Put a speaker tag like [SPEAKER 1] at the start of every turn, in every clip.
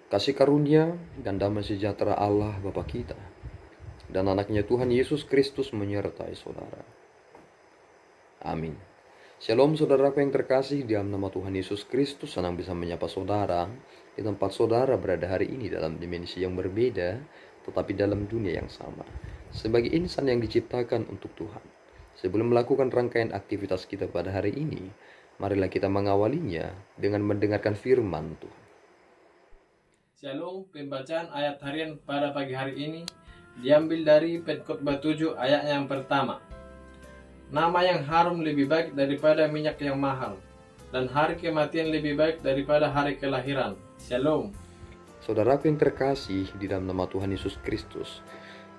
[SPEAKER 1] Kasih karunia dan damai sejahtera Allah Bapa kita dan anaknya Tuhan Yesus Kristus menyertai saudara. Amin. Shalom saudaraku yang terkasih, di dalam nama Tuhan Yesus Kristus senang bisa menyapa saudara di tempat saudara berada hari ini dalam dimensi yang berbeda tetapi dalam dunia yang sama. Sebagai insan yang diciptakan untuk Tuhan. Sebelum melakukan rangkaian aktivitas kita pada hari ini, marilah kita mengawalinya dengan mendengarkan firman Tuhan.
[SPEAKER 2] Shalom, pembacaan ayat harian pada pagi hari ini diambil dari Pengkhotbah 7 ayat yang pertama. Nama yang harum lebih baik daripada minyak yang mahal, dan hari kematian lebih baik daripada hari kelahiran. Shalom.
[SPEAKER 1] Saudaraku yang terkasih di dalam nama Tuhan Yesus Kristus,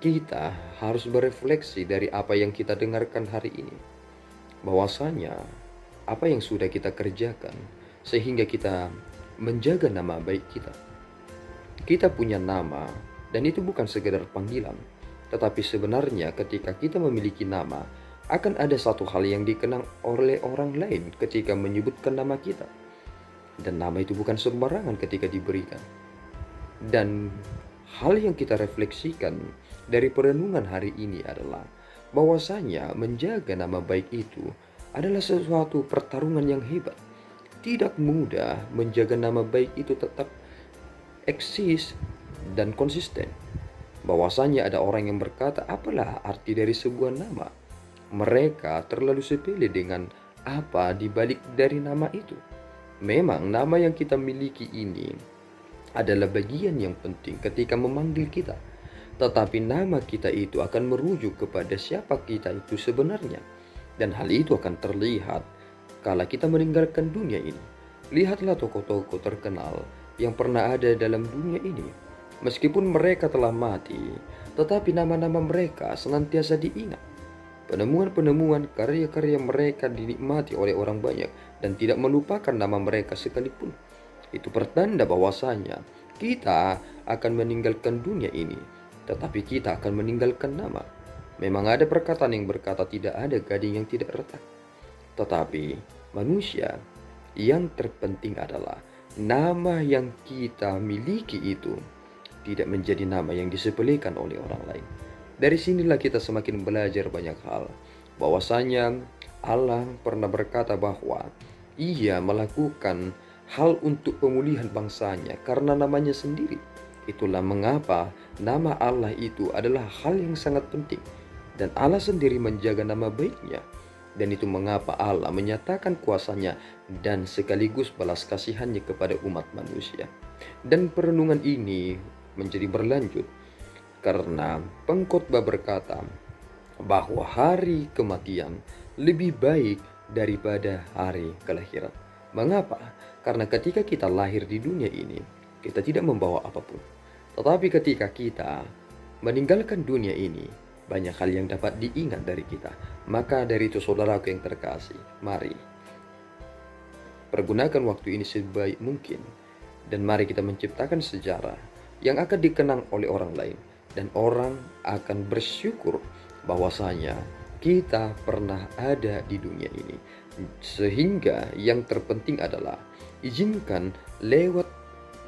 [SPEAKER 1] kita harus berefleksi dari apa yang kita dengarkan hari ini. Bahwasanya apa yang sudah kita kerjakan sehingga kita menjaga nama baik kita. Kita punya nama dan itu bukan sekedar panggilan. Tetapi sebenarnya ketika kita memiliki nama, akan ada satu hal yang dikenang oleh orang lain ketika menyebutkan nama kita. Dan nama itu bukan sembarangan ketika diberikan. Dan hal yang kita refleksikan dari perenungan hari ini adalah bahwasanya menjaga nama baik itu adalah sesuatu pertarungan yang hebat. Tidak mudah menjaga nama baik itu tetap eksis dan konsisten. Bahwasanya ada orang yang berkata, apalah arti dari sebuah nama? Mereka terlalu sepele dengan apa dibalik dari nama itu. Memang nama yang kita miliki ini adalah bagian yang penting ketika memanggil kita. Tetapi nama kita itu akan merujuk kepada siapa kita itu sebenarnya. Dan hal itu akan terlihat kala kita meninggalkan dunia ini. Lihatlah tokoh-tokoh terkenal yang pernah ada dalam dunia ini. Meskipun mereka telah mati, tetapi nama-nama mereka senantiasa diingat. Penemuan-penemuan karya-karya mereka dinikmati oleh orang banyak dan tidak melupakan nama mereka sekalipun. Itu pertanda bahwasanya kita akan meninggalkan dunia ini, tetapi kita akan meninggalkan nama. Memang ada perkataan yang berkata tidak ada gading yang tidak retak. Tetapi manusia yang terpenting adalah nama yang kita miliki itu tidak menjadi nama yang disepelekan oleh orang lain. Dari sinilah kita semakin belajar banyak hal. Bahwasanya Allah pernah berkata bahwa Ia melakukan hal untuk pemulihan bangsanya karena namanya sendiri. Itulah mengapa nama Allah itu adalah hal yang sangat penting. Dan Allah sendiri menjaga nama baiknya. Dan itu mengapa Allah menyatakan kuasanya dan sekaligus balas kasihannya kepada umat manusia. Dan perenungan ini menjadi berlanjut karena pengkhotbah berkata bahwa hari kematian lebih baik daripada hari kelahiran. Mengapa? Karena ketika kita lahir di dunia ini, kita tidak membawa apapun. Tetapi ketika kita meninggalkan dunia ini, banyak hal yang dapat diingat dari kita. Maka dari itu saudaraku yang terkasih, mari pergunakan waktu ini sebaik mungkin. Dan mari kita menciptakan sejarah yang akan dikenang oleh orang lain. Dan orang akan bersyukur bahwasanya kita pernah ada di dunia ini. Sehingga yang terpenting adalah izinkan lewat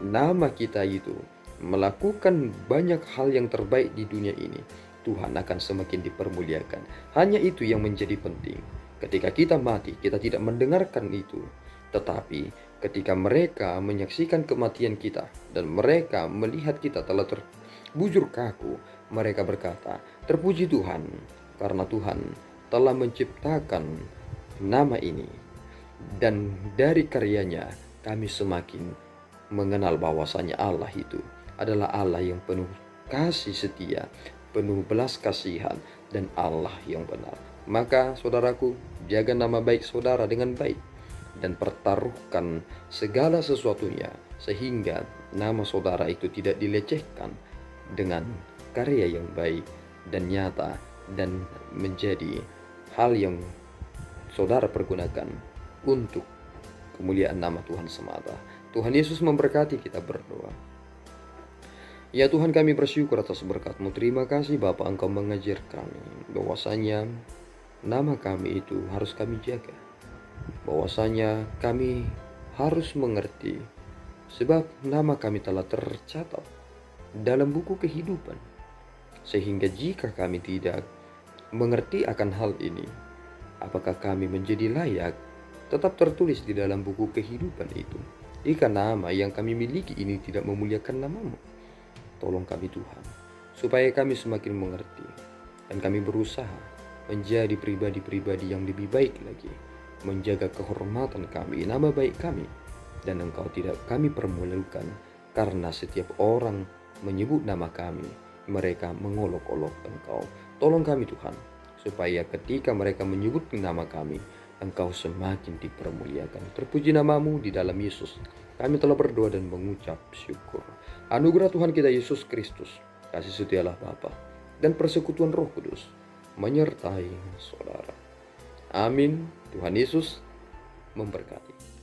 [SPEAKER 1] nama kita itu melakukan banyak hal yang terbaik di dunia ini. Tuhan akan semakin dipermuliakan. Hanya itu yang menjadi penting. Ketika kita mati, kita tidak mendengarkan itu. Tetapi ketika mereka menyaksikan kematian kita dan mereka melihat kita telah terbujur kaku, mereka berkata, terpuji Tuhan karena Tuhan telah menciptakan nama ini. Dan dari karyanya kami semakin mengenal bahwasanya Allah itu adalah Allah yang penuh kasih setia, penuh belas kasihan, dan Allah yang benar. Maka saudaraku, jaga nama baik saudara dengan baik dan pertaruhkan segala sesuatunya sehingga nama saudara itu tidak dilecehkan dengan karya yang baik dan nyata dan menjadi hal yang saudara pergunakan untuk kemuliaan nama Tuhan semata. Tuhan Yesus memberkati, kita berdoa. Ya Tuhan, kami bersyukur atas berkat-Mu. Terima kasih Bapa, Engkau mengajar kami bahwasanya nama kami itu harus kami jaga. Bahwasanya kami harus mengerti sebab nama kami telah tercatat dalam buku kehidupan. Sehingga jika kami tidak mengerti akan hal ini, apakah kami menjadi layak tetap tertulis di dalam buku kehidupan itu, jika nama yang kami miliki ini tidak memuliakan namamu? Tolong kami Tuhan, supaya kami semakin mengerti dan kami berusaha menjadi pribadi-pribadi yang lebih baik lagi, menjaga kehormatan kami, nama baik kami, dan Engkau tidak kami permalukan, karena setiap orang menyebut nama kami, mereka mengolok-olok Engkau. Tolong kami Tuhan, supaya ketika mereka menyebut nama kami, Engkau semakin dipermuliakan. Terpuji namamu di dalam Yesus. Kami telah berdoa dan mengucap syukur. Anugerah Tuhan kita Yesus Kristus, kasih setia Allah Bapa, dan persekutuan Roh Kudus menyertai saudara. Amin. Tuhan Yesus memberkati.